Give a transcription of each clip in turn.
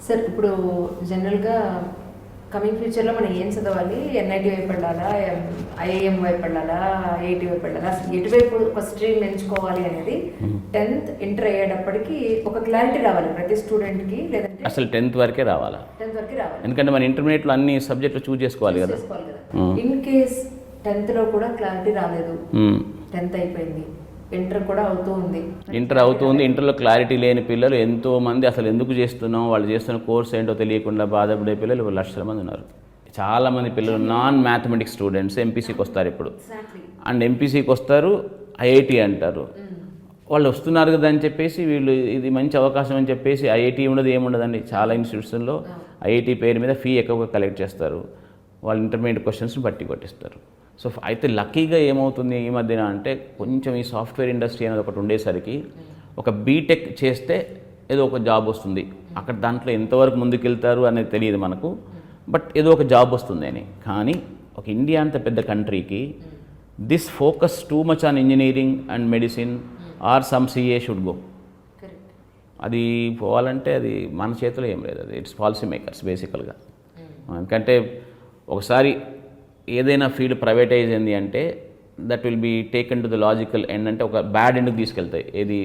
Sir ఇప్పుడు జనరల్గా coming ఫ్యూచర్లో మనం ఏం చదవాలి, ఎన్ఐటి వైపు వెళ్ళాలా, ఐఐఎం వైపు వెళ్ళాలా, ఐఐటి వైపు వెళ్ళాలా, అసలు ఎటువైపు ఒక స్ట్రీమ్ ఎంచుకోవాలి అనేది 10th ఇంటర్ అయ్యేటప్పటికి ఒక క్లారిటీ రావాలి ప్రతి స్టూడెంట్కి. లేదంటే అసలు 10th వరకే రావాలా? 10th వరకే రావాలి, ఎందుకంటే మన ఇంటర్మీడియట్లో అన్ని సబ్జెక్టులు చూస్ చేసుకోవాలి కదా. ఇన్ కేస్ 10thలో కూడా క్లారిటీ రాలేదు, 10th అయిపోయింది, ఇంటర్ కూడా అవుతూ ఉంది, ఇంటర్లో క్లారిటీ లేని పిల్లలు ఎంతోమంది అసలు ఎందుకు చేస్తున్నాం, వాళ్ళు చేస్తున్న కోర్స్ ఏంటో తెలియకుండా బాధపడే పిల్లలు లక్షల మంది ఉన్నారు. చాలామంది పిల్లలు నాన్ మ్యాథమెటిక్స్ స్టూడెంట్స్ ఎంపీసీకి వస్తారు ఇప్పుడు, అండ్ ఎంపీసీకి వస్తారు, ఐఐటి అంటారు. వాళ్ళు వస్తున్నారు కదా అని చెప్పేసి వీళ్ళు ఇది మంచి అవకాశం అని చెప్పేసి ఐఐటి ఉండదు, ఏముండదండి. చాలా ఇన్స్టిట్యూషన్లో ఐఐటి పేరు మీద ఫీ ఎక్కువగా కలెక్ట్ చేస్తారు, వాళ్ళు ఇంటర్మీడియట్ క్వశ్చన్స్ని బట్టి కొట్టిస్తారు. సో అయితే లక్కీగా ఏమవుతుంది ఈ మధ్యన అంటే, కొంచెం ఈ సాఫ్ట్వేర్ ఇండస్ట్రీ అనేది ఒకటి ఉండేసరికి ఒక బీటెక్ చేస్తే ఏదో ఒక జాబ్ వస్తుంది. అక్కడ దాంట్లో ఎంతవరకు ముందుకెళ్తారు అనేది తెలియదు మనకు, బట్ ఏదో ఒక జాబ్ వస్తుంది అని. కానీ ఒక ఇండియా అంత పెద్ద కంట్రీకి this focus too much on engineering and medicine or some CA should go. అది పోవాలంటే అది మన చేతిలో ఏం లేదు, అది ఇట్స్ పాలసీ మేకర్స్ బేసికల్గా. ఎందుకంటే ఒకసారి ఏదైనా ఫీల్డ్ ప్రైవేటైజ్ అయింది అంటే that will be taken to the logical end, అంటే ఒక బ్యాడ్ ఎండ్కి తీసుకెళ్తాయి. ఏది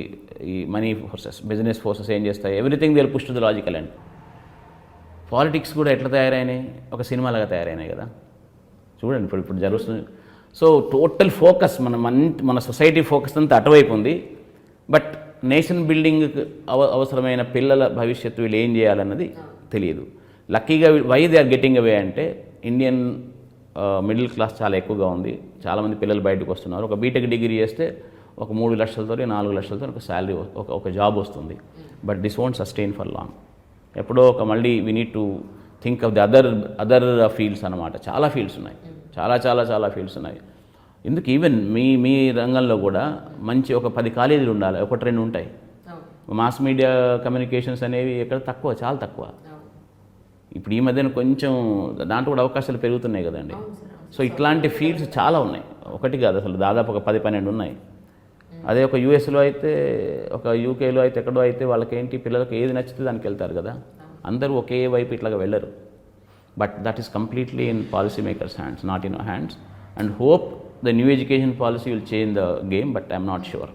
ఈ మనీ ఫోర్సెస్, బిజినెస్ ఫోర్సెస్ ఏం చేస్తాయి, everything they will push to the logical end. Politics కూడా ఎట్లా తయారైనాయి, ఒక సినిమాలాగా తయారైనాయి కదా చూడండి ఇప్పుడు జరుగుతుంది. సో టోటల్ ఫోకస్ మన సొసైటీ ఫోకస్ అంతా అటువైపు ఉంది, బట్ నేషన్ బిల్డింగ్ అవసరమైన పిల్లల భవిష్యత్తు వీళ్ళు ఏం చేయాలన్నది తెలియదు. లక్కీగా why they are getting away అంటే, ఇండియన్ మిడిల్ క్లాస్ చాలా ఎక్కువగా ఉంది, చాలామంది పిల్లలు బయటకు వస్తున్నారు. ఒక బీటెక్ డిగ్రీ చేస్తే ఒక 3 లక్షలతో 4 లక్షలతో ఒక శాలరీ, ఒక జాబ్ వస్తుంది. But this won't sustain for long. ఎప్పుడో ఒక మళ్ళీ we need to think of the other fields అన్నమాట. చాలా ఫీల్డ్స్ ఉన్నాయి, చాలా ఫీల్డ్స్ ఉన్నాయి. ఎందుకు ఈవెన్ మీ రంగంలో కూడా మంచి ఒక 10 కాలేజీలు ఉండాలి, 1-2 ఉంటాయి. మాస్ మీడియా కమ్యూనికేషన్స్ అనేవి ఎక్కడ తక్కువ, చాలా తక్కువ. ఇప్పుడు ఈ మధ్యన కొంచెం దాంట్లో కూడా అవకాశాలు పెరుగుతున్నాయి కదండి. సో ఇట్లాంటి ఫీల్డ్స్ చాలా ఉన్నాయి, ఒకటి కాదు అసలు, దాదాపు ఒక 10-12 ఉన్నాయి. అదే ఒక యూఎస్లో అయితే, ఒక యూకేలో అయితే, ఎక్కడో అయితే వాళ్ళకేంటి పిల్లలకి ఏది నచ్చితే దానికి వెళ్తారు కదా. అందరూ ఒకే వైపు ఇట్లాగా వెళ్ళరు. But that is completely in policy makers hands, not in our hands. And hope the new education policy will change the game, but I'm not sure.